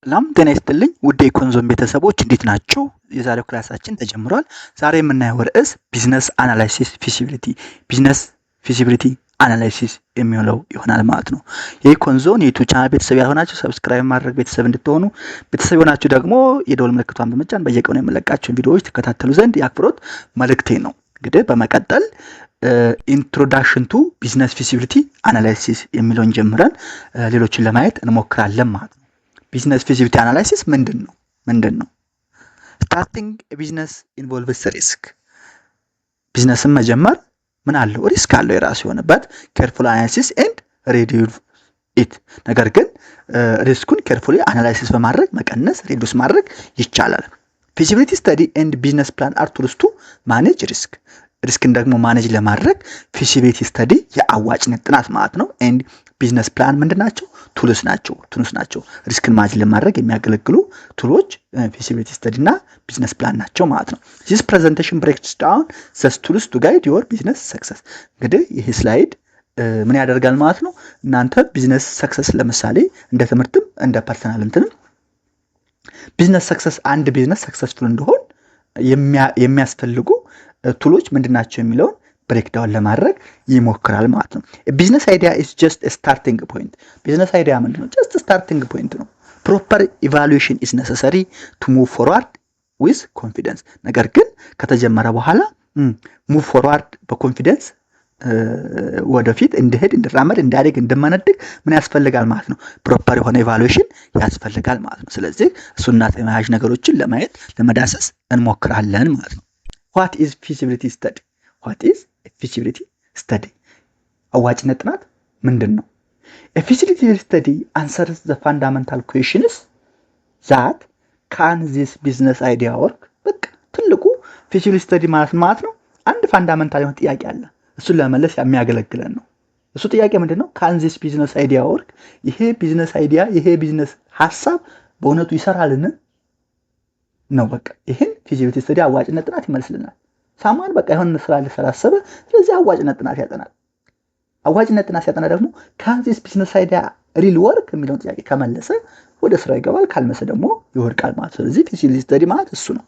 ሰላም ጤና ይስጥልኝ ውድ የኮንዞም ቤተሰቦች እንዴት ናቸው? የዛሬው ክላሳችን ተጀምሯል። ዛሬ የምናየው ርዕስ ቢዝነስ ፊዚቢሊቲ አናላይሲስ የሚለው ይሆናል ማለት ነው። የኮንዞን የዩቲዩብ ቻናል ቤተሰብ ያልሆናችሁ ሰብስክራይብ ማድረግ ቤተሰብ እንድትሆኑ፣ ቤተሰብ የሆናችሁ ደግሞ የደወል ምልክቷን በመጫን በየቀኑ የምለቃቸውን ቪዲዮዎች ተከታተሉ ዘንድ የአክብሮት መልእክቴ ነው። እንግዲህ በመቀጠል ኢንትሮዳክሽን ቱ ቢዝነስ ፊዚቢሊቲ አናላይሲስ የሚለውን ጀምረን ሌሎችን ለማየት እንሞክራለን ማለት ነው። ቢዝነስ ፊዚቢሊቲ አናላይሲስ ምንድን ነው? ስታርቲንግ ቢዝነስ ኢንቮልቭስ ሪስክ። ቢዝነስን መጀመር ምን አለው? ሪስክ አለው የራሱ የሆነበት ኬርፉል አናላይሲስ ኤንድ ሪዲዩስ ኢት። ነገር ግን ሪስኩን ኬርፉሊ አናላይሲስ በማድረግ መቀነስ፣ ሪዲዩስ ማድረግ ይቻላል። ፊዚቢሊቲ ስተዲ ኤንድ ቢዝነስ ፕላን አር ቱልስ ቱ ማኔጅ ሪስክ። ሪስክን ደግሞ ማኔጅ ለማድረግ ፊዚቢሊቲ ስተዲ የአዋጭነት ጥናት ማለት ነው። ኤንድ ቢዝነስ ፕላን ምንድናቸው? ቱልስ ናቸው። ሪስክን ማኔጅ ለማድረግ የሚያገለግሉ ቱሎች ፊዚቢሊቲ ስተዲ እና ቢዝነስ ፕላን ናቸው ማለት ነው። ዚስ ፕሬዘንቴሽን ብሬክስ ዳውን ዘ ቱልስ ቱ ጋይድ ዮር ቢዝነስ ሰክሰስ። እንግዲህ ይህ ስላይድ ምን ያደርጋል ማለት ነው? እናንተ ቢዝነስ ሰክሰስ ለምሳሌ እንደ ትምህርትም እንደ ፐርሰናል እንትንም ቢዝነስ ሰክሰስ አንድ ቢዝነስ ሰክሰስፉል እንደሆን የሚያስፈልጉ ቱሎች ምንድናቸው የሚለውን ብሬክዳውን ለማድረግ ይሞክራል ማለት ነው። ቢዝነስ አይዲያ ኢዝ ጀስት ስታርቲንግ ፖይንት። ቢዝነስ አይዲያ ምንድነው? ጀስት ስታርቲንግ ፖይንት ነው። ፕሮፐር ኢቫሉዌሽን ኢዝ ነሰሰሪ ቱ ሙቭ ፎርዋርድ ዊዝ ኮንፊደንስ። ነገር ግን ከተጀመረ በኋላ ሙቭ ፎርዋርድ በኮንፊደንስ ወደፊት እንድሄድ፣ እንድራመድ፣ እንዳደግ፣ እንድመነድግ ምን ያስፈልጋል ማለት ነው? ፕሮፐር የሆነ ኢቫሉዌሽን ያስፈልጋል ማለት ነው። ስለዚህ እሱና ተያያዥ ነገሮችን ለማየት ለመዳሰስ እንሞክራለን ማለት ነው። ዋት ኢዝ ፊዚቢሊቲ ስተዲ? ፊዚቢሊቲ ስተዲ አዋጭነት ጥናት ምንድን ነው? ፊዚቢሊቲ ስተዲ አንሰርስ ዘ ፋንዳመንታል ኩዌሽንስ ዛት ካን ዚስ ቢዝነስ አይዲያ ወርክ። በቃ ትልቁ ፊዚቢሊቲ ስተዲ ማለት ነው አንድ ፋንዳመንታል የሆነ ጥያቄ አለ። እሱን ለመመለስ የሚያገለግለን ነው። እሱ ጥያቄ ምንድን ነው? ካን ዚስ ቢዝነስ አይዲያ ወርክ። ይሄ ቢዝነስ አይዲያ፣ ይሄ ቢዝነስ ሀሳብ በእውነቱ ይሰራልን ነው። በቃ ይሄን ፊዚቢሊቲ ስተዲ አዋጭነት ጥናት ይመልስልናል። ሳማን በቃ የሆነ ስራ ሊሰራ አሰበ። ስለዚህ አዋጭነት ጥናት ያጠናል። አዋጭነት ጥናት ሲያጠና ደግሞ ካን ዚስ ቢዝነስ አይዲያ ሪል ወርክ የሚለውን ጥያቄ ከመለሰ ወደ ስራ ይገባል፣ ካልመሰ ደግሞ ይወድቃል ማለት። ስለዚህ ፊዚቢሊቲ ስተዲ ማለት እሱ ነው።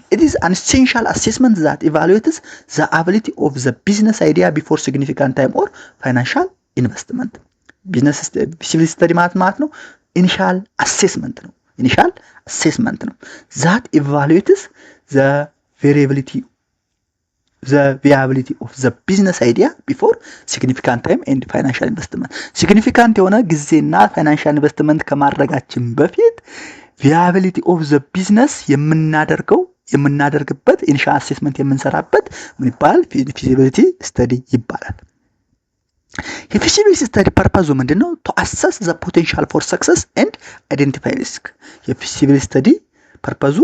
It is an essential assessment that evaluates the ability of the business idea before significant time or financial investment. ቢዝነስ ፊዚቢሊቲ ስተዲ ማለት ነው ኢኒሻል አሴስመንት ነው። that evaluates the viability of the business idea before significant time and financial investment. significant የሆነ ጊዜና ፋይናንሻል ኢንቨስትመንት ከማድረጋችን በፊት viability of the business የምናደርግበት ኢኒሻል አሴስመንት የምንሰራበት ምን ይባላል? ፊዚቢሊቲ ስተዲ ይባላል። የፊዚቢሊቲ ስተዲ ፐርፐዙ ምንድነው? to assess the potential for success and identify risk. የፊዚቢሊቲ ስተዲ ፐርፐዙ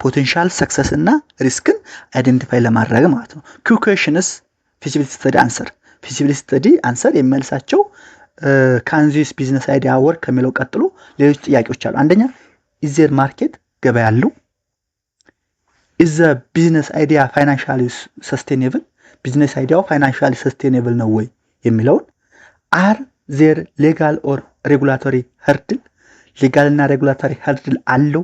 ፖቴንሻል ሰክሰስ እና ሪስክን አይደንቲፋይ ለማድረግ ማለት ነው። ኩዌሽንስ ፊዚቢሊቲ ስተዲ አንሰር። ፊዚቢሊቲ ስተዲ አንሰር የሚመልሳቸው ካን ዚስ ቢዝነስ አይዲያ ወርክ ከሚለው ቀጥሎ ሌሎች ጥያቄዎች አሉ። አንደኛ ኢዝ ዜር ማርኬት፣ ገበያ አለው? ኢዝ ዘ ቢዝነስ አይዲያ ፋይናንሻሊ ሰስቴኔብል፣ ቢዝነስ አይዲያው ፋይናንሻሊ ሰስቴኔብል ነው ወይ የሚለውን። አር ዜር ሌጋል ኦር ሬጉላቶሪ ሀርድል፣ ሌጋል እና ሬጉላቶሪ ሀርድል አለው?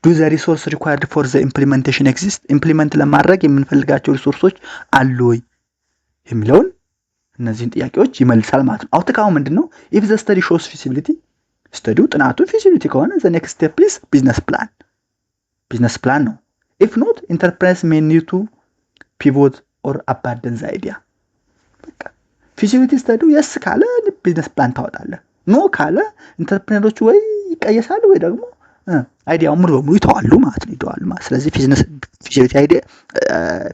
ዱ ዘ ሪሶርስ ሪኳየርድ ፎር ዘ ኢምፕሊሜንቴሽን ኤግዚስት፣ ኢምፕሊመንት ለማድረግ የምንፈልጋቸው ሪሶርሶች አሉ ወይ የሚለውን እነዚህን ጥያቄዎች ይመልሳል ማለት ነው። አውትካሙ ምንድነው? ኢፍ ዘ ስተዲ ሾውስ ፊዚቢሊቲ፣ ስተዲው ጥናቱ ፊዚቢሊቲ ከሆነ ዘ ኔክስት ስቴፕ ኢዝ ቢዝነስ ፕላን ነው። ኢፍ ኖት ኢንተርፕራይዝ ሜይ ኒድ ቱ ፒቮት ኦር አባንደን ዘ አይዲያ። በቃ ፊዚቢሊቲ ስተዲው የስ ካለ ቢዝነስ ፕላን ታወጣለህ፣ ኖ ካለ ኢንተርፕረነሮቹ ወይ ይቀየሳሉ ወይ ደግሞ አይዲያው ሙሉ በሙሉ ይተዋሉ ማለት ነው። ስለዚህ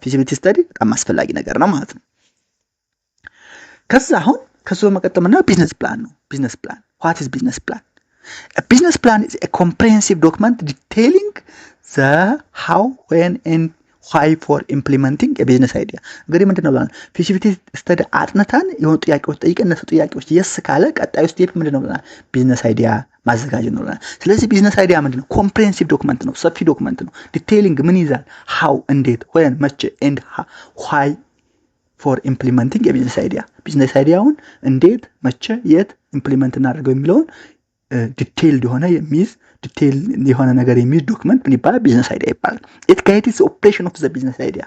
ፊዚቢሊቲ ስተዲ በጣም አስፈላጊ ነገር ነው ማለት ነው። ከዛ በመቀጠል ቢዝነስ ፕላን ነው። what is business plan? A business plan is a comprehensive document detailing the how, when and why for implementing a business idea. እንግዲህ ምንድነው ብለን ፊዚቢሊቲ ስተዲ አጥንተን የሆኑ ጥያቄዎች ጠይቀን እነሱ ጥያቄዎች የስ ካለ ቀጣዩ ስቴፕ ምንድነው ብለን ቢዝነስ አይዲያ ማዘጋጀት ነው ብለን። ስለዚህ ቢዝነስ አይዲያ ምንድነው? ኮምፕሬሄንሲቭ ዶክመንት ነው፣ ሰፊ ዶክመንት ነው። ዲቴይሊንግ ምን ይዛል? how፣ እንዴት፣ when፣ መቼ and why for implementing a business idea። ቢዝነስ አይዲያውን እንዴት፣ መቼ፣ የት ኢምፕሊመንት እናደርገው የሚለውን ዲቴይልድ የሆነ ነገር የሚይዝ ዶክመንት ምን ይባላል? ቢዝነስ አይዲያ ይባላል። ኢት ጋይድስ ኦፕሬሽን ኦፍ ዘ ቢዝነስ አይዲያ።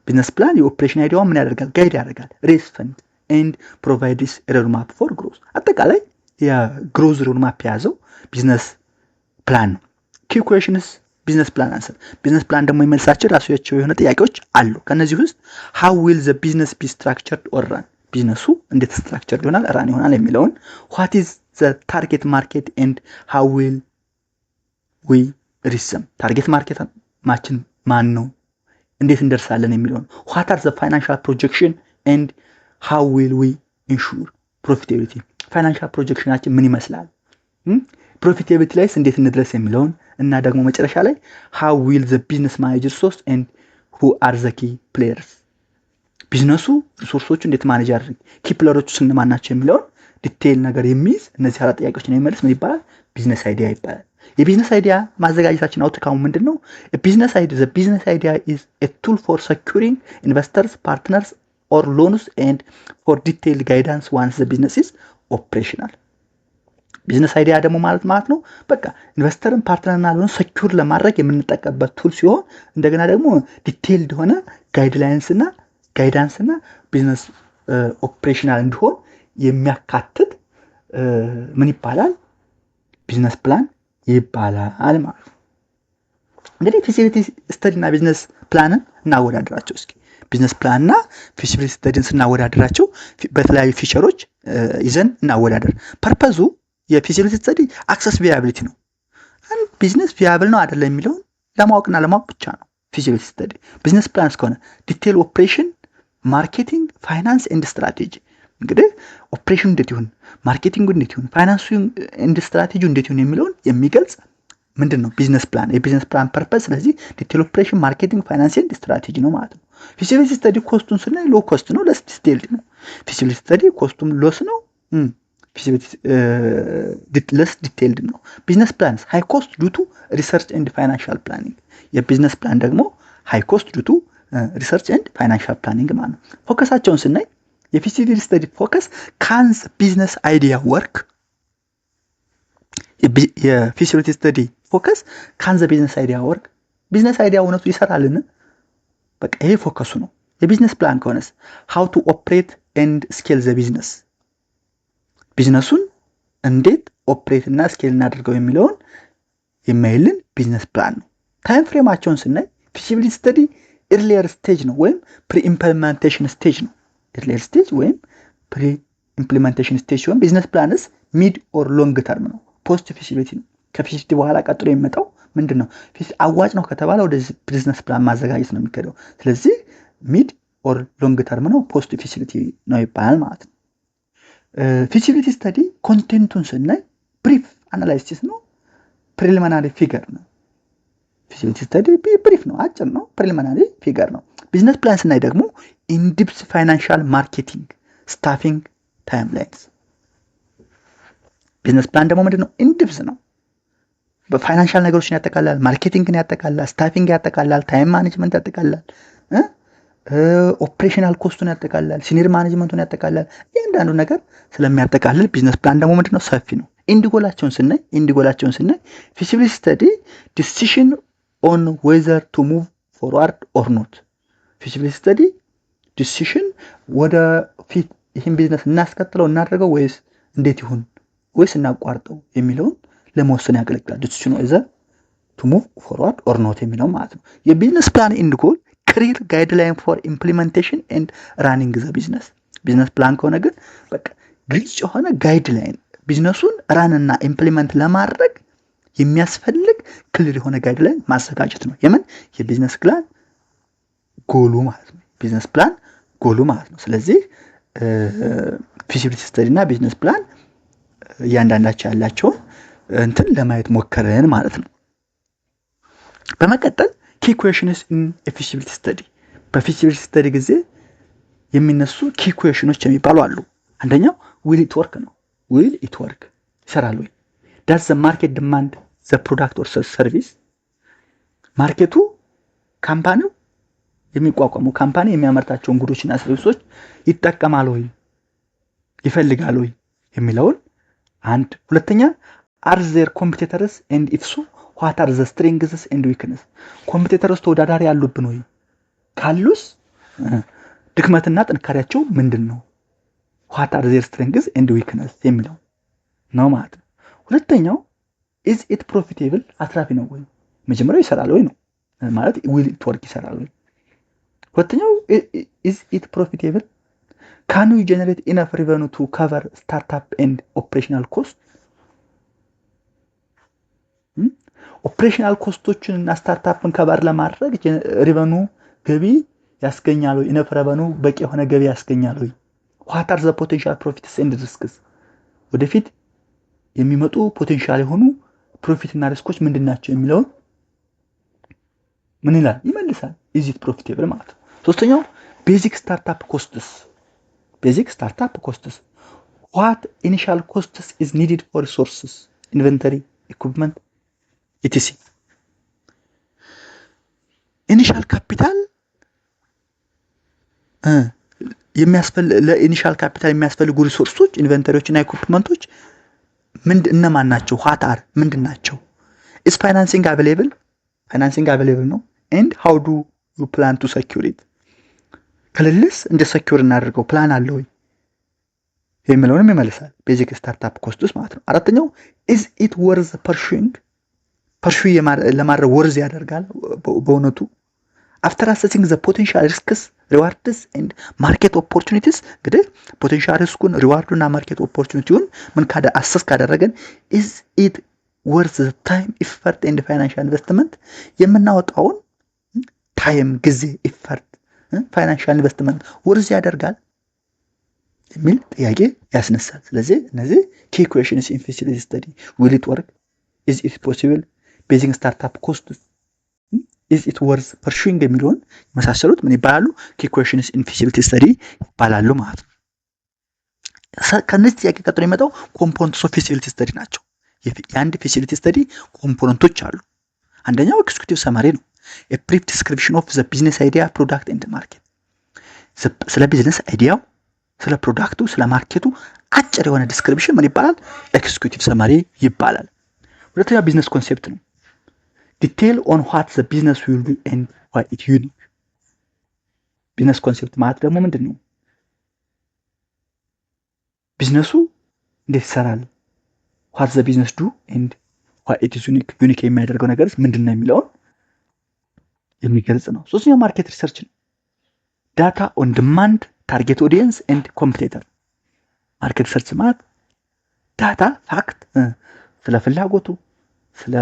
ቢዝነስ ፕላን የኦፕሬሽን አይዲያውን ምን ያደርጋል? ጋይድ ያደርጋል። ሬስ ፈንድ ኤንድ ፕሮቫይድስ ሮድማፕ ፎር ግሮዝ። አጠቃላይ የግሮዝ ሮድማፕ የያዘው ቢዝነስ ፕላን ነው። ኪ ኩዌሽንስ ቢዝነስ ፕላን አንሰር። ቢዝነስ ፕላን ደግሞ የሚመልሳቸው ራሳቸው የሆነ ጥያቄዎች አሉ። ከነዚህ ውስጥ ሃው ዊል ዘ ቢዝነስ ቢ ስትራክቸርድ ኦር ራን፣ ቢዝነሱ እንዴት ስትራክቸርድ ይሆናል ራን ይሆናል የሚለውን። ዋት ኢዝ ዘ ታርጌት ማርኬት ኤንድ ሃው ዊል ዊ ሪች ዘም፣ ታርጌት ማርኬት ማችን ማን ነው፣ እንዴት እንደርሳለን የሚለውን። ዋት አር ዘ ፋይናንሻል ፕሮጀክሽን ኤንድ ሃው ዊል ዊ ኢንሹር ፕሮፊታቢሊቲ፣ ፋይናንሻል ፕሮጀክሽናችን ምን ይመስላል፣ ፕሮፊታቢሊቲ ላይስ እንዴት እንድረስ የሚለውን እና ደግሞ መጨረሻ ላይ ሃው ዊል ዘ ቢዝነስ ማኔጀር ሶርስ ኤንድ ሁ አር ዘ ኪ ፕሌየርስ፣ ቢዝነሱ ሪሶርሶቹ እንዴት ማኔጅ ያደርግ፣ ኪ ፕሌየሮቹ ስንማን ናቸው የሚለውን ዲቴይል ነገር የሚይዝ እነዚህ አራት ጥያቄዎችን የሚመልስ ምን ይባላል? ቢዝነስ አይዲያ ይባላል። የቢዝነስ አይዲያ ማዘጋጀታችን አውትካሙ ምንድን ነው? ቢዝነስ አይዲያ ኢዝ ኤ ቱል ፎር ሰኪሪንግ ኢንቨስተርስ ፓርትነርስ ኦር ሎንስ ኤንድ ፎር ዲቴይልድ ጋይዳንስ ዋንስ ዘ ቢዝነስ ኢዝ ኦፕሬሽናል። ቢዝነስ አይዲያ ደግሞ ማለት ነው በቃ ኢንቨስተርን ፓርትነርና ሎን ሰኪዩር ለማድረግ የምንጠቀምበት ቱል ሲሆን እንደገና ደግሞ ዲቴይልድ ሆነ ጋይዳንስና ቢዝነስ ኦፕሬሽናል እንዲሆን የሚያካትት ምን ይባላል? ቢዝነስ ፕላን ይባላል ማለት ነው። እንግዲህ ፊዚቢሊቲ ስተዲ እና ቢዝነስ ፕላንን እናወዳደራቸው እስኪ። ቢዝነስ ፕላን እና ፊዚቢሊቲ ስተዲን ስናወዳደራቸው በተለያዩ ፊቸሮች ይዘን እናወዳደር። ፐርፐዙ የፊዚቢሊቲ ስተዲ አክሰስ ቪያቢሊቲ ነው። አንድ ቢዝነስ ቪያብል ነው አይደለም የሚለውን ለማወቅና ለማወቅ ብቻ ነው ፊዚቢሊቲ ስተዲ። ቢዝነስ ፕላን እስከሆነ ዲቴይል ኦፕሬሽን፣ ማርኬቲንግ፣ ፋይናንስ ኤንድ ስትራቴጂ። እንግዲህ ኦፕሬሽኑ እንዴት ይሁን፣ ማርኬቲንጉ እንዴት ይሁን፣ ፋይናንሱ ኤንድ ስትራቴጂው እንዴት ይሁን የሚለውን የሚገልጽ ምንድን ነው? ቢዝነስ ፕላን። የቢዝነስ ፕላን ፐርፐዝ ስለዚህ ዲቴይል ኦፕሬሽን፣ ማርኬቲንግ፣ ፋይናንስ ኤንድ ስትራቴጂ ነው ማለት ነው። ፊዚቢሊቲ ስተዲ ኮስቱን ስናይ ሎ ኮስት ነው፣ ለስ ዲቴይልድ ነው። ፊዚቢሊቲ ስተዲ ኮስቱም ሎስ ነው፣ ለስ ዲቴይልድ ነው። ቢዝነስ ፕላንስ ሃይ ኮስት ዱቱ ሪሰርች ኤንድ ፋይናንሻል ፕላኒንግ። የቢዝነስ ፕላን ደግሞ ሃይ ኮስት ዱቱ ሪሰርች ኤንድ ፋይናንሻል ፕላኒንግ ማለት ነው። ፎከሳቸውን ስናይ የፊዚቢሊቲ ስተዲ ፎከስ ካንስ ቢዝነስ አይዲያ ወርክ። የፊዚቢሊቲ ስተዲ ፎከስ ካንዘ ቢዝነስ አይዲያ ወርክ፣ ቢዝነስ አይዲያ እውነቱ ይሰራልን? በቃ ይሄ ፎከሱ ነው። የቢዝነስ ፕላን ከሆነስ ሃው ቱ ኦፕሬት ኤንድ ስኬል ዘ ቢዝነስ፣ ቢዝነሱን እንዴት ኦፕሬት እና ስኬል እናደርገው የሚለውን የማይልን ቢዝነስ ፕላን ነው። ታይም ፍሬማቸውን ስናይ ፊዚቢሊቲ ስተዲ ኤርሊየር ስቴጅ ነው ወይም ፕሪ ኢምፕሊሜንቴሽን ስቴጅ ነው። ኤርሊየር ስቴጅ ወይም ፕሪ ኢምፕሊሜንቴሽን ስቴጅ ሲሆን ቢዝነስ ፕላንስ ሚድ ኦር ሎንግ ተርም ነው። ፖስት ፊዚቢሊቲ ነው። ከፊዚቢሊቲ በኋላ ቀጥሎ የሚመጣው ምንድን ነው? አዋጭ ነው ከተባለ ወደ ቢዝነስ ፕላን ማዘጋጀት ነው የሚከደው። ስለዚህ ሚድ ኦር ሎንግ ተርም ነው፣ ፖስት ፊዚቢሊቲ ነው ይባላል ማለት ነው። ፊዚቢሊቲ ስተዲ ኮንቴንቱን ስናይ ብሪፍ አናላይሲስ ነው፣ ፕሪሊሚናሪ ፊገር ነው። ፊዚቢሊቲ ስተዲ ብሪፍ ነው፣ አጭር ነው፣ ፕሪሊሚናሪ ፊገር ነው። ቢዝነስ ፕላን ስናይ ደግሞ ኢንዲፕስ ፋይናንሻል፣ ማርኬቲንግ፣ ስታፊንግ፣ ታይም ላይንስ። ቢዝነስ ፕላን ደግሞ ምንድን ነው? ኢንዲፕስ ነው። በፋይናንሻል ነገሮችን ያጠቃላል፣ ማርኬቲንግን ያጠቃላል፣ ስታፊንግ ያጠቃላል፣ ታይም ማኔጅመንት ያጠቃላል፣ ኦፕሬሽናል ኮስቱን ያጠቃላል፣ ሲኒየር ማኔጅመንቱን ያጠቃላል። እያንዳንዱ ነገር ስለሚያጠቃልል ቢዝነስ ፕላን ደግሞ ምንድን ነው? ሰፊ ነው። ኢንዲጎላቸውን ስናይ ፊዚቢሊቲ ስተዲ ዲሲሽን ኦን ዌዘር ቱ ሙቭ ፎርዋርድ ኦር ኖት። ፊዚቢሊቲ ስተዲ ዲሲሽን ወደ ፊት ይህን ቢዝነስ እናስቀጥለው እናደርገው ወይስ እንዴት ይሁን ወይስ እናቋርጠው የሚለውን ለመወሰን ያገለግላል። ዲሲሽን ዌዘር ቱ ሙቭ ፎርዋርድ ኦር ኖት የሚለው ማለት ነው። የቢዝነስ ፕላን ኢንድ ጎል ክሊር ጋይድላይን ፎር ኢምፕሊሜንቴሽን ኤንድ ራኒንግ ዘ ቢዝነስ። ቢዝነስ ፕላን ከሆነ ግን በቃ ግልጽ የሆነ ጋይድላይን ቢዝነሱን ራንና ኢምፕሊመንት ለማድረግ የሚያስፈልግ ክሊር የሆነ ጋይድላይን ማዘጋጀት ነው። የምን የቢዝነስ ፕላን ጎሉ ማለት ነው። ቢዝነስ ፕላን ጎሉ ማለት ነው። ስለዚህ ፊዚቢሊቲ ስተዲ እና ቢዝነስ ፕላን እያንዳንዳቸው ያላቸውን እንትን ለማየት ሞከረን ማለት ነው። በመቀጠል ኪ ኩዌሽንስ ኢን ፊዚቢሊቲ ስተዲ። በፊዚቢሊቲ ስተዲ ጊዜ የሚነሱ ኪ ኩዌሽኖች የሚባሉ አሉ። አንደኛው ዊል ኢት ወርክ ነው። ዊል ኢት ወርክ ይሰራል ወይ? ዳዝ ዘ ማርኬት ዲማንድ ዘ ፕሮዳክት ኦር ሰርቪስ። ማርኬቱ ካምፓኒው የሚቋቋመው ካምፓኒ የሚያመርታቸውን ጉዶችና ሰርቪሶች ይጠቀማል ወይ ይፈልጋል ወይ የሚለውን አንድ። ሁለተኛ are their competitors and if so what are the strengths and weaknesses? ኮምፒቲተርስ ተወዳዳሪ ያሉብን ወይ ካሉስ ድክመትና ጥንካሬያቸው ምንድነው? what are their strengths and weaknesses የሚለው ነው ማለት ነው። ሁለተኛው is it profitable? አትራፊ ነው ወይ? መጀመሪያው ይሰራል ወይ ነው ማለት will it work ይሰራል ወይ? ሁለተኛው is it profitable? can we generate enough revenue to cover startup and operational costs? ኦፕሬሽናል ኮስቶችን እና ስታርታፕን ከበር ለማድረግ ሪቨኑ ገቢ ያስገኛል ወይ? ኢነፍ ሪቨኑ በቂ የሆነ ገቢ ያስገኛል ወይ? what are the potential profits and risks? ወደፊት የሚመጡ ፖቴንሻል የሆኑ ፕሮፊት እና ሪስኮች ምንድናቸው የሚለውን ምን ይላል ይመልሳል። is it profitable ማለት ነው። ሶስተኛው basic startup costs what initial costs is needed for resources, inventory, equipment etc. ኢኒሻል ካፒታል ለኢኒሻል ካፒታል የሚያስፈልጉ ሪሶርሶች ኢንቨንተሪዎች እና ኢኩፕመንቶች እነማን ናቸው? what are ምንድናቸው? is financing available ነው and how do you plan to secure it? ከሌለስ እንደ ሰኪዩር እናደርገው ፕላን አለ ወይ የሚለውንም ይመልሳል። ቤዚክ ስታርታፕ ኮስትስ ማለት ነው። አራተኛው is it worth pursuing ለማድረግ ወርዝ ያደርጋል በእውነቱ? after assessing the potential risks, rewards and market opportunities እንግዲህ ፖቴንሻል ሪስኩን ሪዋርዱና ማርኬት ኦፖርቹኒቲውን ምን አሰስ ካደረገን is it worth the time, effort and financial investment? የምናወጣውን ታይም ጊዜ ኢፈርት ፋይናንሻል ኢንቨስትመንት ወርዝ ያደርጋል የሚል ጥያቄ ያስነሳል። ስለዚህ እነዚህ key questions in feasibility study: will it work? is it possible? basic startup costs? is it worth pursuing የሚሉን መሳሰሉት ምን ይባላሉ? key questions in feasibility study ይባላሉ ማለት ነው። ከነዚህ ጥያቄ ቀጥሎ የሚመጣው components of feasibility study ናቸው። የአንድ feasibility study ኮምፖነንቶች አሉ። አንደኛው ኤክስኪዩቲቭ ሰማሪ ነው። a brief description of the business idea, product and market. ስለ ቢዝነስ አይዲያው፣ ስለ ፕሮዳክቱ፣ ስለ ማርኬቱ አጭር የሆነ ዲስክሪፕሽን ምን ይባላል? ኤክስኪዩቲቭ ሰማሪ ይባላል። ሁለተኛው ቢዝነስ ኮንሴፕት ነው። detail on what the business will do and why it unique. ቢዝነስ ኮንሴፕት ማለት ደግሞ ምንድነው? ቢዝነሱ እንዴት ይሰራል? what the business do and why it is unique. ዩኒክ የሚያደርገው ነገርስ ምንድነው የሚለውን የሚገልጽ ነው። ሶስተኛው ማርኬት ሪሰርች ነው። ዳታ ኦን ዲማንድ፣ ታርጌት ኦዲየንስ ኤንድ ኮምፒቲተር። ማርኬት ሪሰርች ማለት ዳታ ፋክት ስለ ፍላጎቱ፣ ስለ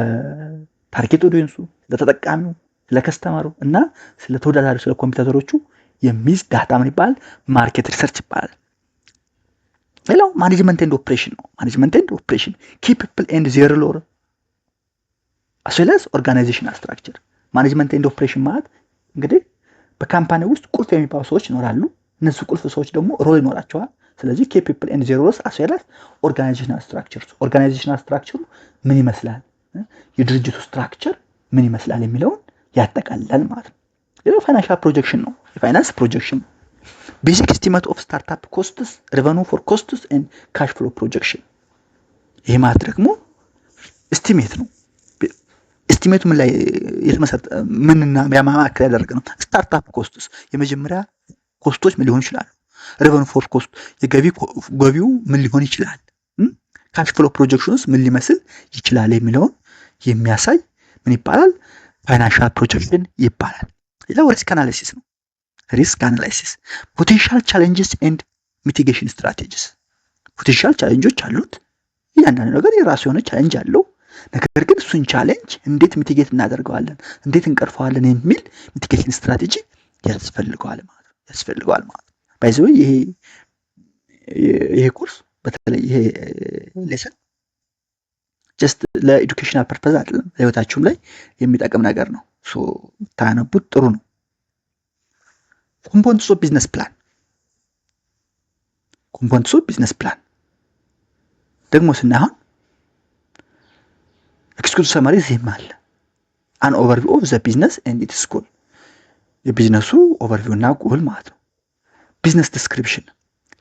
ታርጌት ኦዲየንሱ፣ ስለ ተጠቃሚው፣ ስለ ከስተመሩ እና ስለ ተወዳዳሪው ስለ ኮምፒቲተሮቹ የሚይዝ ዳታ ምን ይባላል? ማርኬት ሪሰርች ይባላል። ሌላው ማኔጅመንት ኤንድ ኦፕሬሽን ነው። ማኔጅመንት ኤንድ ኦፕሬሽን ኪ ፒፕል ኤንድ ዜር ሮል as well as organizational structure. ማኔጅመንት ኤንድ ኦፕሬሽን ማለት እንግዲህ በካምፓኒ ውስጥ ቁልፍ የሚባሉ ሰዎች ይኖራሉ። እነዚህ ቁልፍ ሰዎች ደግሞ ሮል ይኖራቸዋል። ስለዚህ key people and their roles as well as organizational structure ምን ይመስላል፣ የድርጅቱ ስትራክቸር ምን ይመስላል የሚለውን ያጠቃልላል ማለት ነው። ሌላው ፋይናንሻል ፕሮጀክሽን ነው። የፋይናንስ ፕሮጀክሽን ቤዚክ ኤስቲሜት ኦፍ ስታርታፕ ኮስትስ፣ ሬቨኒው ፎር ኮስትስ ኤንድ ካሽ ፍሎ ፕሮጀክሽን። ይሄ ማለት ደግሞ ኤስቲሜት ነው። ኤስቲሜቱ ምን ላይ የተመሰረተ ምንና ያማከለ ያደረገ ነው? ስታርታፕ ኮስትስ የመጀመሪያ ኮስቶች ምን ሊሆን ይችላል? ሬቨኒው ፎር ኮስት ገቢው ምን ሊሆን ይችላል? ካሽ ፍሎ ፕሮጀክሽንስ ምን ሊመስል ይችላል የሚለውን የሚያሳይ ምን ይባላል? ፋይናንሻል ፕሮጀክሽን ይባላል። ሌላው ሪስክ አናሊሲስ ነው። ሪስክ አናሊሲስ ፖቴንሻል ቻሌንጅስ ኤንድ ሚቲጌሽን ስትራቴጂስ። ፖቴንሻል ቻሌንጆች አሉት። እያንዳንዱ ነገር የራሱ የሆነ ቻሌንጅ አለው። ነገር ግን እሱን ቻሌንጅ እንዴት ሚቲጌት እናደርገዋለን፣ እንዴት እንቀርፈዋለን የሚል ሚቲጌሽን ስትራቴጂ ያስፈልገዋል ማለት ነው። ባይ ዘ ወይ ይሄ ኮርስ በተለይ ይሄ ሌሰን ጀስት ለኤዱኬሽናል ፐርፐዝ አይደለም፣ ለህይወታችሁም ላይ የሚጠቅም ነገር ነው። ሶ ታነቡት ጥሩ ነው። ኮምፖነንትስ ኦፍ ቢዝነስ ፕላን ደግሞ ስናየው ኤክስኪዩቲቭ ሰማሪ ዚህም አለ። አን ኦቨርቪው ኦፍ ዘ ቢዝነስ ኤንድ ኢትስ ጎል፣ የቢዝነሱ ኦቨርቪው እና ጎል ማለት ነው። ቢዝነስ ዲስክሪፕሽን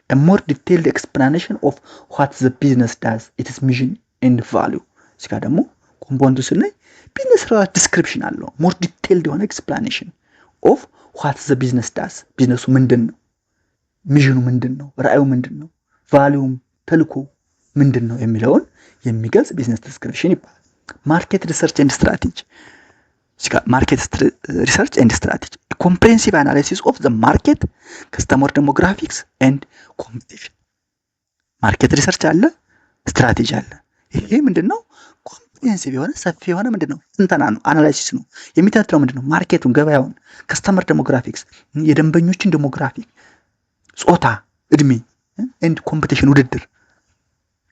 a more detailed explanation of what the business does, its mission and value. እዚህ ጋር ደግሞ ኮምፖነንቱ ስናይ ቢዝነስ ዲስክሪፕሽን አለው። ሞር ዲቴይልድ የሆነ ኤክስፕላኔሽን ኦፍ ዋት ዘ ቢዝነስ ዳስ፣ ቢዝነሱ ምንድን ነው፣ ሚዥኑ ምንድን ነው፣ ራዕዩ ምንድን ነው፣ ቫሊዩም ተልኮ ምንድን ነው የሚለውን የሚገልጽ ቢዝነስ ዲስክሪፕሽን ይባላል። ማርኬት ሪሰርች ኤንድ ስትራቴጂ፣ ማርኬት ሪሰርች ኤንድ ስትራቴጂ ኮምፕሬሄንሲቭ አናሊሲስ ኦፍ ዘ ማርኬት ከስተመር ዴሞግራፊክስ ኤንድ ኮምፒቲሽን። ማርኬት ሪሰርች አለ፣ ስትራቴጂ አለ። ይሄ ምንድነው? ኮምፕሬሄንሲቭ የሆነ ሰፊ የሆነ ምንድነው? ትንተና ነው፣ አናላይሲስ ነው። የሚተነትነው ምንድነው? ማርኬቱን፣ ገበያውን፣ ከስተመር ዴሞግራፊክስ የደንበኞችን ዴሞግራፊክ፣ ጾታ፣ እድሜ ኤንድ ኮምፒቲሽን ውድድር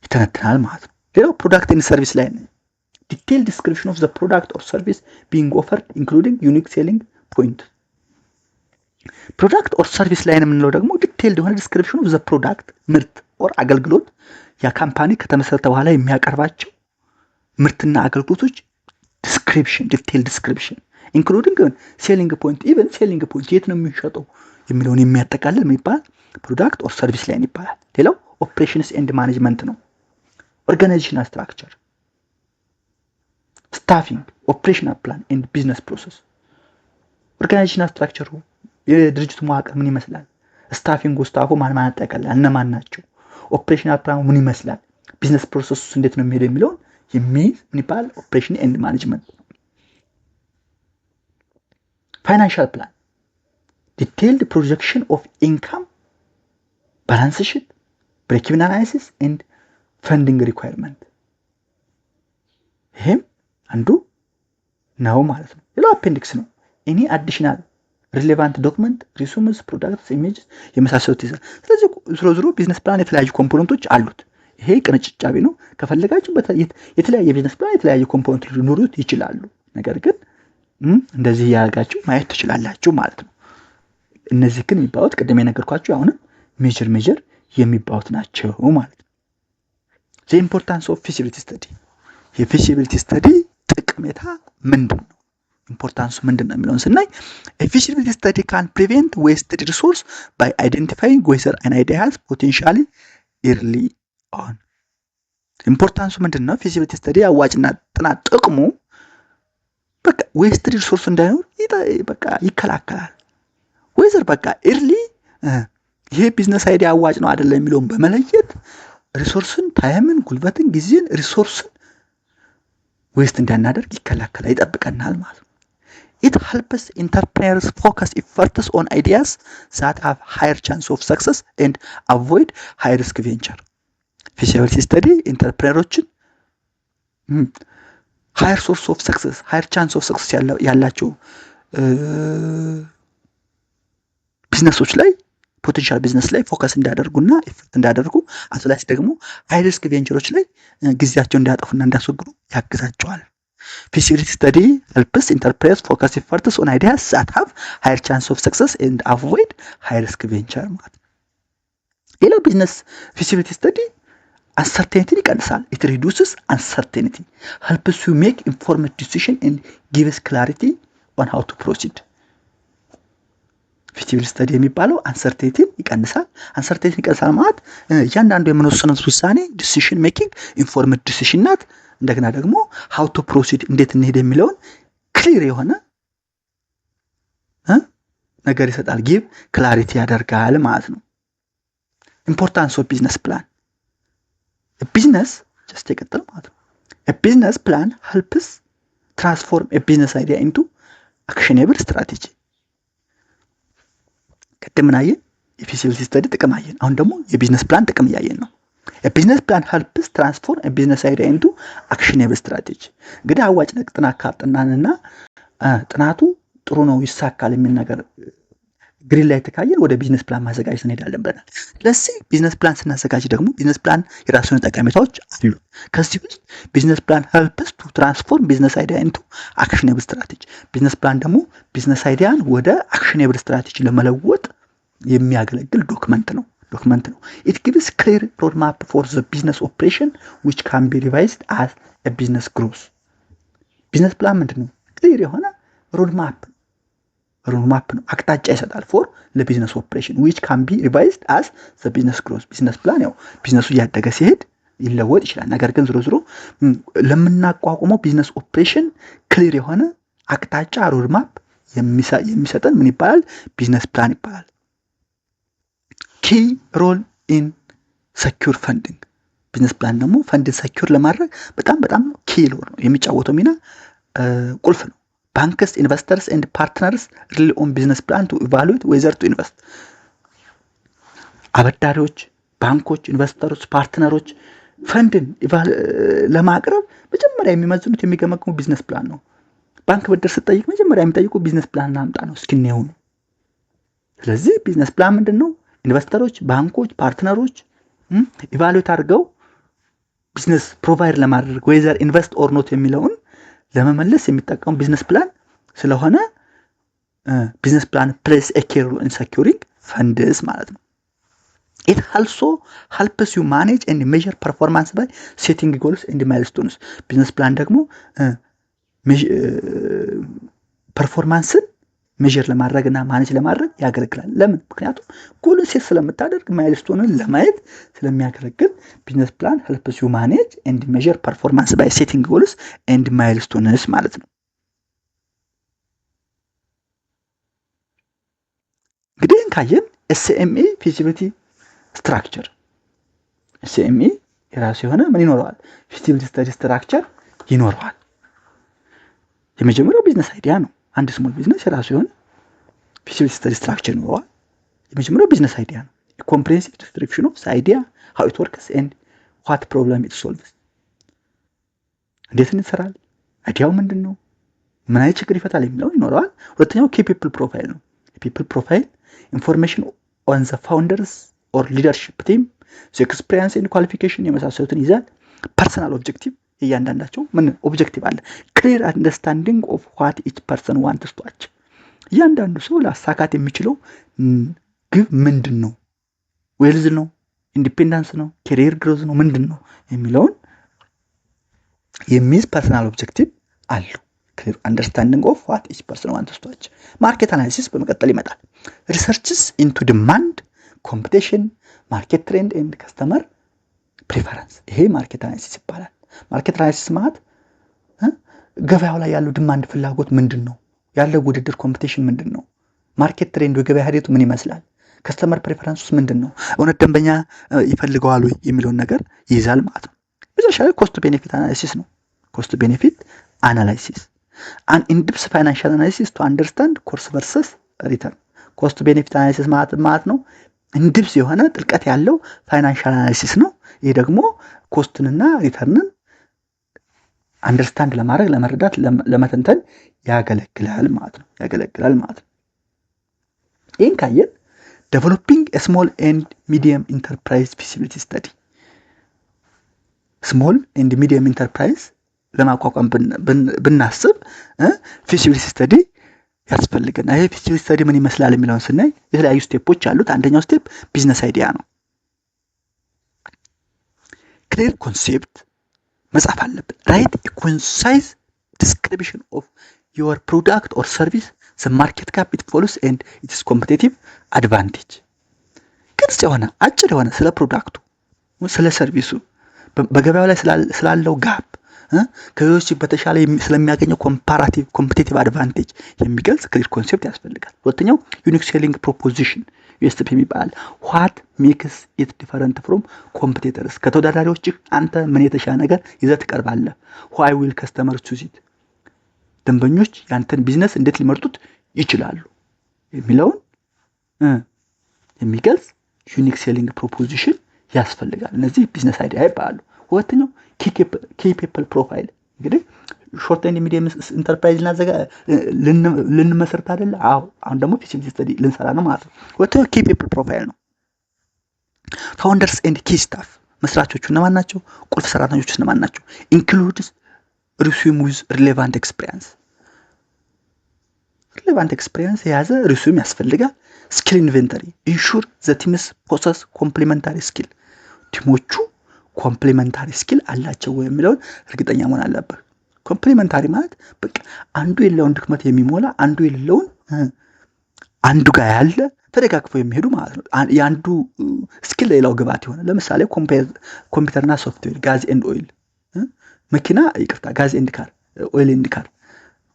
ይተነትናል ማለት ነው። ሌላው ፕሮዳክት ኤንድ ሰርቪስ ላይ ነው። ዲቴይል ዲስክሪፕሽን ኦፍ ዘ ፕሮዳክት ኦር ሰርቪስ ቢንግ ኦፈርድ ኢንክሉዲንግ ዩኒክ ሴሊንግ ፖይንት። ፕሮዳክት ኦር ሰርቪስ ላይ የምንለው ደግሞ ዲቴይልድ የሆነ ዲስክሪፕሽን ኦፍ ዘ ፕሮዳክት ምርት ኦር አገልግሎት ያ ካምፓኒ ከተመሰረተ በኋላ የሚያቀርባቸው ምርትና አገልግሎቶች ዲስክሪፕሽን፣ ዲቴይል ዲስክሪፕሽን ኢንክሉዲንግ ሴሊንግ ፖይንት፣ ኢቨን ሴሊንግ ፖይንት የት ነው የሚሸጠው የሚለውን የሚያጠቃልል የሚባል ፕሮዳክት ኦር ሰርቪስ ላይን ይባላል። ሌላው ኦፕሬሽንስ ኤንድ ማኔጅመንት ነው። ኦርጋናይዜሽናል ስትራክቸር፣ ስታፊንግ፣ ኦፕሬሽናል ፕላን ኤንድ ቢዝነስ ፕሮሰስ። ኦርጋናይዜሽናል ስትራክቸሩ የድርጅቱ መዋቅር ምን ይመስላል? ስታፊንግ ስታፉ ማን ያጠቃልላል? እነማን ናቸው? ኦፕሬሽናል ፕላኑ ምን ይመስላል? ቢዝነስ ፕሮሰሱ እንዴት ነው የሚሄደው የሚለውን የሚይዝ ምን ይባላል? ኦፕሬሽን ኤንድ ማኔጅመንት። ፋይናንሻል ፕላን ዲቴይልድ ፕሮጀክሽን ኦፍ ኢንካም፣ ባላንስ ሺት፣ ብሬክ ኢቭን አናሊሲስ ኤንድ ፈንዲንግ ሪኳየርመንት። ይሄም አንዱ ነው ማለት ነው። ሌላው አፔንዲክስ ነው። ኤኒ አዲሽናል ሪሌቫንት ዶክመንት፣ ሪሱምስ፣ ፕሮዳክትስ፣ ኢሜጅስ የመሳሰሉት ይዘን። ስለዚህ ዝሮ ቢዝነስ ፕላን የተለያዩ ኮምፖነንቶች አሉት። ይሄ ቅንጭጫቢ ነው። ከፈለጋችሁ የተለያየ ቢዝነስ ፕላን የተለያየ ኮምፖነንት ሊኖሩት ይችላሉ። ነገር ግን እንደዚህ ያደርጋችሁ ማየት ትችላላችሁ ማለት ነው። እነዚህ ግን የሚባሉት ቅድም የነገርኳችሁ አሁንም ሜጀር የሚባሉት ናቸው ማለት ነው። ዘ ኢምፖርታንስ ኦፍ ፊዚቢሊቲ ስተዲ፣ የፊዚቢሊቲ ስተዲ ጥቅሜታ ምንድን ነው? ኢምፖርታንሱ ምንድን ነው የሚለውን ስናይ ፊዚቢሊቲ ስተዲ ካን ፕሪቬንት ዌስትድ ሪሶርስ ባይ አይደንቲፋይንግ ዌዘር አን አይዲያ ሃዝ ፖቴንሻሊ ኢርሊ ኦን። ኢምፖርታንሱ ምንድን ነው? ፊዚቢሊቲ ስተዲ አዋጭና ጥናት ጥቅሙ በቃ ዌስትድ ሪሶርስ እንዳይኖር በቃ ይከላከላል። ዌዘር በቃ ኢርሊ ይሄ ቢዝነስ አይዲያ አዋጭ ነው አይደለም የሚለውን በመለየት ሪሶርስን፣ ታይምን፣ ጉልበትን፣ ጊዜን፣ ሪሶርስን ዌስት እንዳናደርግ ይከላከላል፣ ይጠብቀናል ማለት ነው። It helps entrepreneurs focus efforts on ideas that have higher chance of success and avoid high risk venture. Feasibility study entrepreneuroችን higher source of success, higher chance of success ያላቸው ቢዝነሶች ላይ ፖቴንሻል ቢዝነስ ላይ ፎከስ እንዳደርጉና ኢፈርት እንዳደርጉ አስላስ ደግሞ ሃይ ሪስክ ቬንቸሮች ላይ ጊዜያቸውን እንዳያጠፉና እንዳስወግዱ ያግዛቸዋል። Feasibility study helps enterprise focus efforts on ideas that have higher chance of success and avoid high risk venture ማለት ነው። ሌላው ቢዝነስ feasibility study uncertainty ይቀንሳል። It reduces uncertainty, helps you make informed decision and gives clarity on how to proceed. feasibility study የሚባለው uncertainty ይቀንሳል። uncertainty ይቀንሳል ማለት እያንዳንዱ የምንወስነው ውሳኔ decision making informed decision ናት። እንደገና ደግሞ how to proceed እንዴት እንሄድ የሚለውን ክሊር የሆነ ነገር ይሰጣል። give clarity ያደርጋል ማለት ነው። importance of business plan a business just ይቀጥል ማለት ነው። a business plan helps transform a business idea into actionable strategy። ቅድም አየን የፊዚቢሊቲ ስተዲ ጥቅም አየን። አሁን ደግሞ የቢዝነስ ፕላን ጥቅም እያየን ነው። A business plan helps transform a business idea into actionable strategy። እንግዲህ አዋጭ ጥናት ካጠናንና ጥናቱ ጥሩ ነው ይሳካል የሚል ነገር ግሪን ላይ ተካየን ወደ ቢዝነስ ፕላን ማዘጋጀት እንሄዳለን ብለናል። ስለዚህ ቢዝነስ ፕላን ስናዘጋጅ ደግሞ ቢዝነስ ፕላን የራሱን ጠቀሜታዎች አሉ። ከዚህ ውስጥ ቢዝነስ ፕላን helps to transform business idea into actionable strategy። ቢዝነስ ፕላን ደግሞ ቢዝነስ አይዲያን ወደ actionable strategy ለመለወጥ የሚያገለግል ዶክመንት ነው። It gives clear roadmap for the business operation which can be revised as a business grows። ቢዝነስ ፕላን ምንድነው? ክሊር የሆነ roadmap ነው፣ አቅጣጫ ይሰጣል for ለቢዝነስ ኦፕሬሽን which can be revised as the business grows። ቢዝነስ ፕላን ያው ቢዝነሱ እያደገ ሲሄድ ይለወጥ ይችላል። ነገር ግን ዝሮ ዝሮ ለምናቋቁመው ቢዝነስ ኦፕሬሽን ክሊር የሆነ አቅጣጫ ሮድማፕ የሚሰጠን ምን ይባላል? ቢዝነስ ፕላን ይባላል። ኪ ሮል ኢን ሰኪዩር ፈንዲንግ። ቢዝነስ ፕላን ደግሞ ፈንድን ሰኪዩር ለማድረግ በጣም ኪ ሮል ነው የሚጫወተው ሚና ቁልፍ ነው። ባንክስ ኢንቨስተርስ ኤንድ ፓርትነርስ ሪሊ ኦን ቢዝነስ ፕላን ቱ ኢቫሉዌት ዌዘር ቱ ኢንቨስት። አበዳሪዎች፣ ባንኮች፣ ኢንቨስተሮች፣ ፓርትነሮች ፈንድን ለማቅረብ መጀመሪያ የሚመዝኑት የሚገመግሙ ቢዝነስ ፕላን ነው። ባንክ ብድር ስትጠይቅ መጀመሪያ የሚጠይቁ ቢዝነስ ፕላን አምጣ ነው እስኪኔው ነው። ስለዚህ ቢዝነስ ፕላን ምንድነው? ኢንቨስተሮች፣ ባንኮች፣ ፓርትነሮች ኢቫሉዌት አድርገው ቢዝነስ ፕሮቫይድ ለማድረግ ዌዘር ኢንቨስት ኦር ኖት የሚለውን ለመመለስ የሚጠቀሙ ቢዝነስ ፕላን ስለሆነ ቢዝነስ ፕላን ፕሌይስ ኤ ኬር ሮል ኢን ሰኪዩሪንግ ፈንድስ ማለት ነው። It also helps you manage and measure performance by setting goals and milestones. ቢዝነስ ፕላን ደግሞ ፐርፎርማንስን ሜዥር ለማድረግና ማኔጅ ለማድረግ ያገለግላል። ለምን? ምክንያቱም ጎልን ሴት ስለምታደርግ ማይልስቶንን ለማየት ስለሚያገለግል ቢዝነስ ፕላን helps you manage and measure performance by setting goals and milestones ማለት ነው። እንግዲህ ካየን SME feasibility ስትራክቸር SME የራሱ የሆነ ምን ይኖረዋል? ፊዚቢሊቲ ስተዲ ስትራክቸር ይኖረዋል። የመጀመሪያው ቢዝነስ አይዲያ ነው። አንድ ስሞል ቢዝነስ የራሱ የሆነ ፊዚቢሊቲ ስተዲ ስትራክቸር ይኖረዋል። የመጀመሪያው ቢዝነስ አይዲያ ነው። ኮምፕሬሄንሲቭ ዲስክሪፕሽን ኦፍ አይዲያ ሃው ኢት ወርክስ ኤንድ ዋት ፕሮብለም ኢት ሶልቭስ። እንዴት እንሰራል? አይዲያው ምንድነው? ምን አይነት ችግር ይፈታል የሚለው ይኖረዋል። ሁለተኛው ኪ ፒፕል ፕሮፋይል ነው። ፒፕል ፕሮፋይል ኢንፎርሜሽን ኦን ዘ ፋውንደርስ ኦር ሊደርሺፕ ቲም ኤክስፒሪየንስ ኤንድ ኳሊፊኬሽን የመሳሰሉትን ይዛል። ፐርሰናል ኦብጀክቲቭ እያንዳንዳቸው ምን ኦብጀክቲቭ አለ? ክሊር አንደርስታንዲንግ ኦፍ ዋት ኢች ፐርሰን ዋንትስ ቱ አቺቭ። እያንዳንዱ ሰው ላሳካት የሚችለው ግብ ምንድን ነው? ዌልዝ ነው? ኢንዲፔንደንስ ነው? ኬሪየር ግሮዝ ነው? ምንድን ነው የሚለውን የሚይዝ ፐርሰናል ኦብጀክቲቭ አለው። ክሊር አንደርስታንዲንግ ኦፍ ዋት ኢች ፐርሰን ዋንትስ ቱ አቺቭ። ማርኬት አናሊሲስ በመቀጠል ይመጣል። ሪሰርችስ ኢንቱ ዲማንድ ኮምፒቲሽን ማርኬት ትሬንድ ኤንድ ከስተመር ፕሪፈረንስ። ይሄ ማርኬት አናሊሲስ ይባላል። ማርኬት አናሊሲስ ማለት ገበያው ላይ ያለው ዲማንድ ፍላጎት ምንድን ነው? ያለው ውድድር ኮምፒቲሽን ምንድን ነው? ማርኬት ትሬንድ የገበያ ሂደቱ ምን ይመስላል? ከስተመር ፕሪፈረንስስ ምንድን ነው? እውነት ደንበኛ ይፈልገዋል ወይ የሚለውን ነገር ይይዛል ማለት ነው። መጨረሻ ላይ ኮስት ቤኔፊት አናሊሲስ ነው። ኮስት ቤኔፊት አናሊሲስ አን ኢንዲፕስ ፋይናንሻል አናሊሲስ ቱ አንደርስታንድ ኮስት ቨርሰስ ሪተርን። ኮስት ቤኔፊት አናሊሲስ ማለት ነው ኢንዲፕስ የሆነ ጥልቀት ያለው ፋይናንሻል አናሊሲስ ነው። ይሄ ደግሞ ኮስትንና ሪተርንን አንደርስታንድ ለማድረግ ለመረዳት ለመተንተን ያገለግላል ማለት ነው። ይህን ካየን ዴቨሎፒንግ ስሞል ኤንድ ሚዲየም ኢንተርፕራይዝ ፊዚቢሊቲ ስተዲ። ስሞል ኤንድ ሚዲየም ኢንተርፕራይዝ ለማቋቋም ብናስብ ፊዚቢሊቲ ስተዲ ያስፈልገና ይሄ ፊዚቢሊቲ ስተዲ ምን ይመስላል የሚለውን ስናይ የተለያዩ ስቴፖች አሉት። አንደኛው ስቴፕ ቢዝነስ አይዲያ ነው። ክሊር ኮንሴፕት መጻፍ አለብን። ራይት ኤ ኮንሳይዝ ዲስክሪፕሽን ኦፍ ዮር ፕሮዳክት ኦር ሰርቪስ ዘ ማርኬት ካፕ ኢት ፎሎስ ኤንድ ኢትስ ኮምፒቲቲቭ አድቫንቴጅ። ግልጽ የሆነ አጭር የሆነ ስለ ፕሮዳክቱ ስለ ሰርቪሱ በገበያው ላይ ስላለው ጋፕ ከሌሎች በተሻለ ስለሚያገኘው ኮምፓራቲቭ ኮምፒቲቲቭ አድቫንቴጅ የሚገልጽ ክሊር ኮንሴፕት ያስፈልጋል። ሁለተኛው ዩኒክ ሴሊንግ ፕሮፖዚሽን USP የሚባል what makes it different from competitors። ከተወዳዳሪዎች አንተ ምን የተሻለ ነገር ይዘህ ትቀርባለህ? why will customers choose it? ደንበኞች ያንተን ቢዝነስ እንዴት ሊመርጡት ይችላሉ የሚለውን የሚገልጽ ዩኒክ ሴሊንግ ፕሮፖዚሽን ያስፈልጋል። እነዚህ ቢዝነስ አይዲያ ይባላሉ። ሁለተኛው ኪ ፒፕል ፕሮፋይል። እንግዲህ ሾርት ኤንድ ሚዲየም ኢንተርፕራይዝ ልንመሰርት አይደለ? አዎ። አሁን ደግሞ ፊዚቢሊቲ ስተዲ ልንሰራ ነው ማለት ነው። ሁለተኛው ኪ ፒፕል ፕሮፋይል ነው። ፋውንደርስ ኤንድ ኪ ስታፍ፣ መስራቾቹ እነማን ናቸው? ቁልፍ ሰራተኞቹ እነማን ናቸው? ኢንክሉድስ ሪሱም ዊዝ ሪሌቫንት ኤክስፒሪየንስ። ሪሌቫንት ኤክስፒሪየንስ የያዘ ሪሱም ያስፈልጋል። ስኪል ኢንቨንተሪ ኢንሹር ዘ ቲምስ ፖሰስ ኮምፕሊመንታሪ ስኪል። ቲሞቹ ኮምፕሊመንታሪ ስኪል አላቸው ወይ የሚለውን እርግጠኛ መሆን አለበት። ኮምፕሊመንታሪ ማለት በቃ አንዱ የሌለውን ድክመት የሚሞላ አንዱ የሌለውን አንዱ ጋር ያለ ተደጋግፈው የሚሄዱ ማለት ነው። የአንዱ ስኪል ሌላው ግባት ይሆናል። ለምሳሌ ኮምፒውተርና ሶፍትዌር፣ ጋዝ ኤንድ ኦይል፣ መኪና ይቅርታ፣ ጋዝ ኤንድ ካር፣ ኦይል ኤንድ ካር።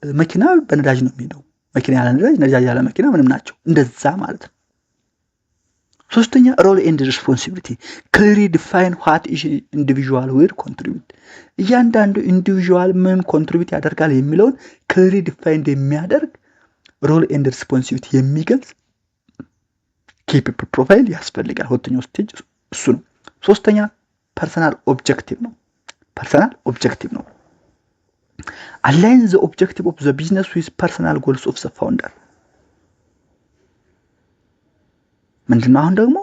መኪና በነዳጅ ነው የሚሄደው። መኪና ያለ ነዳጅ፣ ነዳጅ ያለ መኪና ምንም ናቸው። እንደዛ ማለት ነው። ሶስተኛ ሮል ኤንድ ሪስፖንሲቢሊቲ ክሊርሊ ዲፋይን ዋት ኢች ኢንዲቪዥዋል ዊል ኮንትሪቢዩት። እያንዳንዱ ኢንዲቪዥዋል ምን ኮንትሪቢዩት ያደርጋል የሚለውን ክሊርሊ ዲፋይንድ የሚያደርግ ሮል ኤንድ ሪስፖንሲቢሊቲ የሚገልጽ ኬፒፕል ፕሮፋይል ያስፈልጋል። ሁለተኛው ስቴጅ እሱ ነው። ሶስተኛ ፐርሰናል ኦብጀክቲቭ ነው። ፐርሰናል ኦብጀክቲቭ ነው። አላይን ዘ ኦብጀክቲቭ ኦፍ ዘ ቢዝነስ ዊዝ ፐርሰናል ጎልስ ኦፍ ዘ ፋውንደር። ምንድነው? አሁን ደግሞ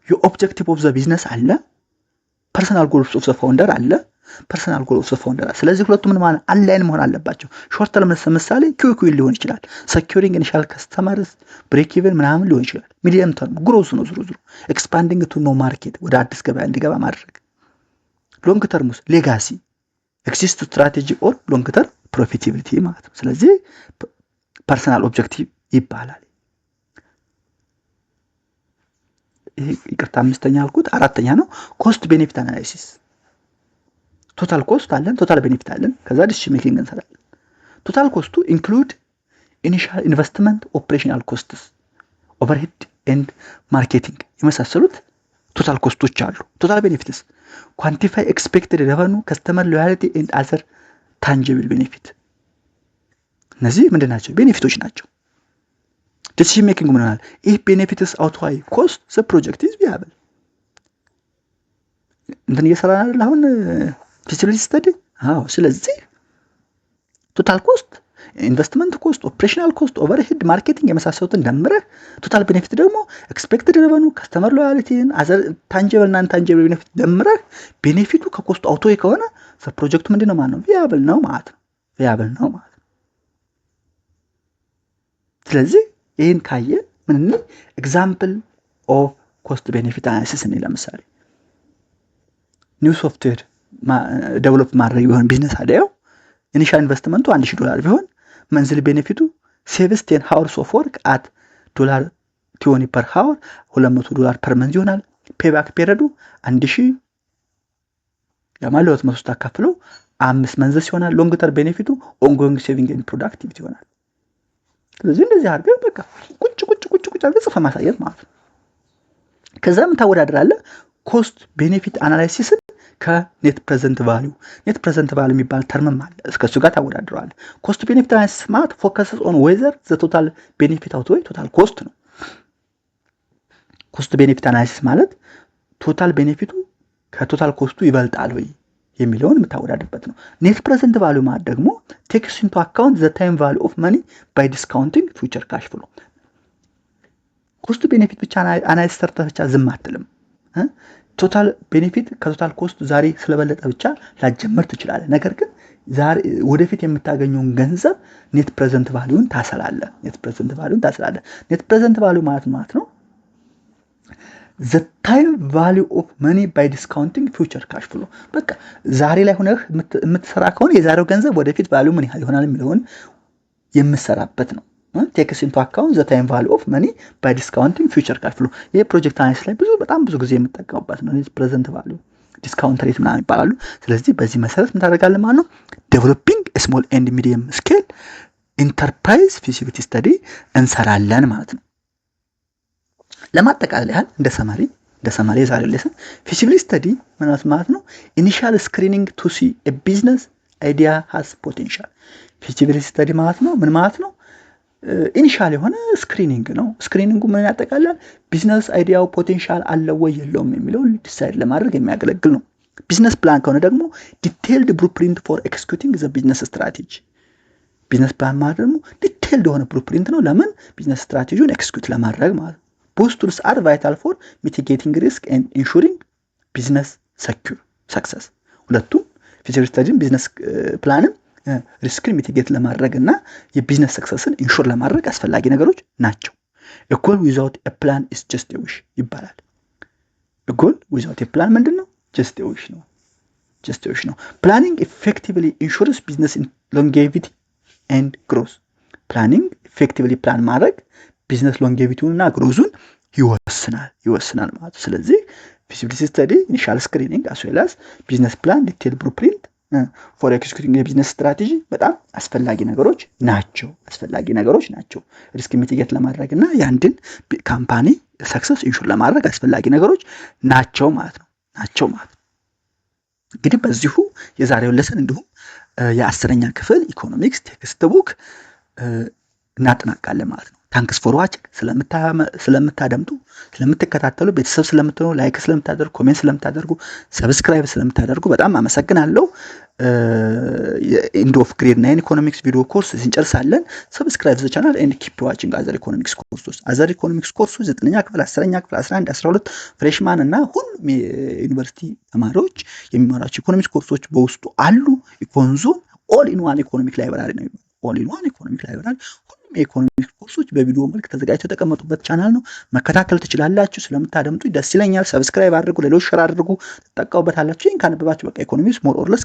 የኦብጀክቲቭ ኦፍ ዘ ቢዝነስ አለ፣ ፐርሰናል ጎልስ ኦፍ ዘ ፋውንደር አለ፣ ፐርሰናል ጎል ኦፍ ዘ ፋውንደር። ስለዚህ ሁለቱም ምን ማለት አላይን መሆን አለባቸው። ሾርት ተርም ለምሳሌ ኪውኪው ሊሆን ይችላል፣ ሰኪዩሪንግ ኢኒሻል ከስተመርስ ብሬክ ኢቨን ምናምን ሊሆን ይችላል። ሚዲየም ተርም ግሮዝ ነው። ዙሩ ኤክስፓንዲንግ ቱ ኖ ማርኬት፣ ወደ አዲስ ገበያ እንዲገባ ማድረግ። ሎንግ ተርም ውስጥ ሌጋሲ ኤግዚስት ስትራቴጂ ኦር ሎንግ ተርም ፕሮፊታቢሊቲ ማለት ነው። ስለዚህ ፐርሰናል ኦብጀክቲቭ ይባላል። ይሄ ይቅርታ አምስተኛ አልኩት። አራተኛ ነው ኮስት ቤኔፊት አናላይሲስ። ቶታል ኮስት አለን፣ ቶታል ቤኔፊት አለን። ከዛ ዲሲዥን ሜኪንግ እንሰራለን። ቶታል ኮስቱ ኢንክሉድ ኢኒሻል ኢንቨስትመንት፣ ኦፕሬሽናል ኮስትስ፣ ኦቨርሄድ ኤንድ ማርኬቲንግ የመሳሰሉት ቶታል ኮስቶች አሉ። ቶታል ቤኔፊትስ ኳንቲፋይ ኤክስፔክትድ ሬቨኑ፣ ከስተመር ሎያሊቲ ኤንድ አዘር ታንጂብል ቤኔፊት። እነዚህ ምንድን ናቸው? ቤኔፊቶች ናቸው። ዲሲዥን ሜኪንግ ምን ይሆናል? ኢፍ ቤኔፊትስ አውትዋይ ኮስት ዘ ፕሮጀክት ኢዝ ቪያብል። እንትን እየሰራን አይደል አሁን ፊዚቢሊቲ ስተዲ። አዎ። ስለዚህ ቶታል ኮስት፣ ኢንቨስትመንት ኮስት፣ ኦፕሬሽናል ኮስት፣ ኦቨርሄድ፣ ማርኬቲንግ የመሳሰሉትን ደምረህ ቶታል ቤኔፊት ደግሞ ኤክስፔክትድ ሬቨኑ፣ ከስተመር ሎያሊቲን፣ አዘር ታንጂብል እና ኢንታንጂብል ቤኔፊት ደምረህ ቤኔፊቱ ከኮስቱ አውቶይ ከሆነ ዘ ፕሮጀክቱ ምንድነው ማለት ነው? ቪያብል ነው ማለት ነው። ቪያብል ነው ማለት ነው። ስለዚህ ይህን ካየ ምን ኤግዛምፕል ኦፍ ኮስት ቤኔፊት አናሊሲስ እኔ ለምሳሌ ኒው ሶፍትዌር ዴቨሎፕ ማድረግ ቢሆን ቢዝነስ አደየው ኢኒሻል ኢንቨስትመንቱ $1000 ቢሆን መንዝል ቤኔፊቱ ሴቭስ 10 hours of work at $20 per hour $200 per month ይሆናል። ፔባክ ፔሪዱ 1000 ለማለት 200 ታካፍለው 5 መንዝስ ይሆናል። ሎንግ ተር ቤኔፊቱ ኦንጎይንግ ሴቪንግ ኤንድ ፕሮዳክቲቪቲ ይሆናል። ስለዚህ እንደዚህ አድርገህ በቃ ቁጭ አድርገህ ጽፈህ ማሳየት ማለት ነው። ከዛም ታወዳድራለህ ኮስት ቤኔፊት አናላይሲስን ከኔት ፕሬዘንት ቫልዩ። ኔት ፕሬዘንት ቫልዩ የሚባል ተርምም አለ። እስከሱ ጋር ታወዳድረዋለህ። ኮስት ቤኔፊት አናላይሲስ ማለት ፎከስስ ኦን ዌዘር ዘ ቶታል ቤኔፊት አውትዌይ ቶታል ኮስት ነው። ኮስት ቤኔፊት አናላይሲስ ማለት ቶታል ቤኔፊቱ ከቶታል ኮስቱ ይበልጣል ወይ የሚለውን የምታወዳድርበት ነው። ኔት ፕሬዘንት ቫልዩ ማለት ደግሞ ቴክስ ኢንቱ አካውንት ዘ ታይም ቫልዩ ኦፍ መኒ ባይ ዲስካውንቲንግ ፊውቸር ካሽ ፍሎ። ኮስት ቤኔፊት ብቻ አናላይሲስ ሰርተህ ብቻ ዝም አትልም። ቶታል ቤኔፊት ከቶታል ኮስት ዛሬ ስለበለጠ ብቻ ላጀምር ትችላለህ። ነገር ግን ዛሬ ወደፊት የምታገኘውን ገንዘብ ኔት ፕሬዘንት ቫልዩን ታሰላለህ። ኔት ፕሬዘንት ቫልዩ ማለት ነው the time value of money by discounting future cash flow። በቃ ዛሬ ላይ ሆነህ የምትሰራ ከሆነ የዛሬው ገንዘብ ወደፊት ቫልዩ ምን ያህል ይሆናል የሚለውን የምትሰራበት ነው። ቴክስ ኢንቱ አካውንት ዘ ታይም ቫልዩ ኦፍ መኒ ባይ ዲስካውንቲንግ ፊውቸር ካሽ ፍሎ። ይሄ ፕሮጀክት አናሊሲስ ላይ በጣም ብዙ ጊዜ የምጠቀምበት ነው። ፕሬዘንት ቫልዩ፣ ዲስካውንት ሬት ምናምን ይባላሉ። ስለዚህ በዚህ መሰረት ምን ታደርጋለህ ማለት ነው? ዴቨሎፒንግ ስሞል ኤንድ ሚዲየም ስኬል ኢንተርፕራይዝ ፊዚቢሊቲ ስተዲ እንሰራለን ማለት ነው። ለማጠቃለል ያህል እንደ ሰማሪ ዛሬ ሌሰን ፊዚቢሊቲ ስተዲ ማለት ነው ኢኒሻል ስክሪኒንግ ቱ ሲ ኤ ቢዝነስ አይዲያ ሃዝ ፖቴንሻል። ፊዚቢሊቲ ስተዲ ማለት ነው ምን ማለት ነው? ኢኒሻል የሆነ ስክሪኒንግ ነው። ስክሪኒንጉ ምን ያጠቃልላል? ቢዝነስ አይዲያው ፖቴንሻል አለው ወይ የለውም የሚለው ዲሳይድ ለማድረግ የሚያገለግል ነው። ቢዝነስ ፕላን ከሆነ ደግሞ ዲቴይልድ ብሉፕሪንት ፎር ኤክስኪዩቲንግ ዘ ቢዝነስ ስትራቴጂ። ቢዝነስ ፕላን ማለት ደግሞ ዲቴይልድ የሆነ ብሉፕሪንት ነው። ለምን? ቢዝነስ ስትራቴጂውን ኤክስኪዩት ለማድረግ ማለት ነው። ቦዝ ቱልስ አር ቫይታል ፎር ሚቲጌቲንግ ሪስክ ኤንድ ኢንሹሪንግ ቢዝነስ ሰክሰስ። ሁለቱም ፊዚቢሊቲ ስተዲም ቢዝነስ ፕላንም ሪስክን ሚቲጌት ለማድረግ እና የቢዝነስ ሰክሰስን ኢንሹር ለማድረግ አስፈላጊ ነገሮች ናቸው። a goal without a plan is just a wish ይባላል። a goal without a plan ምንድነው? just a wish ነው። planning effectively ensures business longevity and growth። ፕላኒንግ ኢፌክቲቭሊ ፕላን ማድረግ ቢዝነስ ሎንጌቪቲውንና ግሮዙን ይወስናል ማለት ነው። ስለዚህ ፊዚቢሊቲ ስተዲ፣ ኢኒሻል ስክሪኒንግ አስ ዌል አስ ቢዝነስ ፕላን፣ ዲቴል ብሉፕሪንት ፎር ኤክስኪዩቲንግ የቢዝነስ ስትራቴጂ በጣም አስፈላጊ ነገሮች ናቸው። ሪስክ ሚቲጌት ለማድረግ እና የአንድን ካምፓኒ ሰክሰስ ኢንሹር ለማድረግ አስፈላጊ ነገሮች ናቸው ማለት ነው። እንግዲህ በዚሁ የዛሬውን ለሰን እንዲሁም የ10ኛ ክፍል ኢኮኖሚክስ ቴክስት ቡክ እናጠናቃለን ማለት ነው። ታንክስ ፎር ዋችንግ ስለምታደምጡ ስለምትከታተሉ ቤተሰብ ስለምትሆኑ ላይክ ስለምታደርጉ ኮሜንት ስለምታደርጉ ሰብስክራይብ ስለምታደርጉ በጣም አመሰግናለሁ። ኤንድ ኦፍ ግሬድ 9 ኢኮኖሚክስ ቪዲዮ ኮርስ እንጨርሳለን። ሰብስክራይብ ዘ ቻናል ኤንድ ኪፕ ዋቺንግ አዘር ኢኮኖሚክስ ኮርሶች 9ኛ ክፍል 10ኛ ክፍል 11 12 ፍሬሽማን እና ሁሉም የዩኒቨርሲቲ ተማሪዎች የሚማራቸው ኢኮኖሚክስ ኮርሶች በውስጡ አሉ። ኢኮንዞን ኦል ኢን ዋን ኢኮኖሚክ ላይብራሪ ነው። ሁሉም የኢኮኖሚክስ ኮርሶች በቪዲዮ መልክ ተዘጋጅተው የተቀመጡበት ቻናል ነው። መከታተል ትችላላችሁ። ስለምታደምጡ ደስ ይለኛል። ሰብስክራይብ አድርጉ፣ ሌሎች ሸር አድርጉ፣ ትጠቀሙበታላችሁ። ይህን ካነበባችሁ በቃ ኢኮኖሚክስ ሞር ኦር ለስ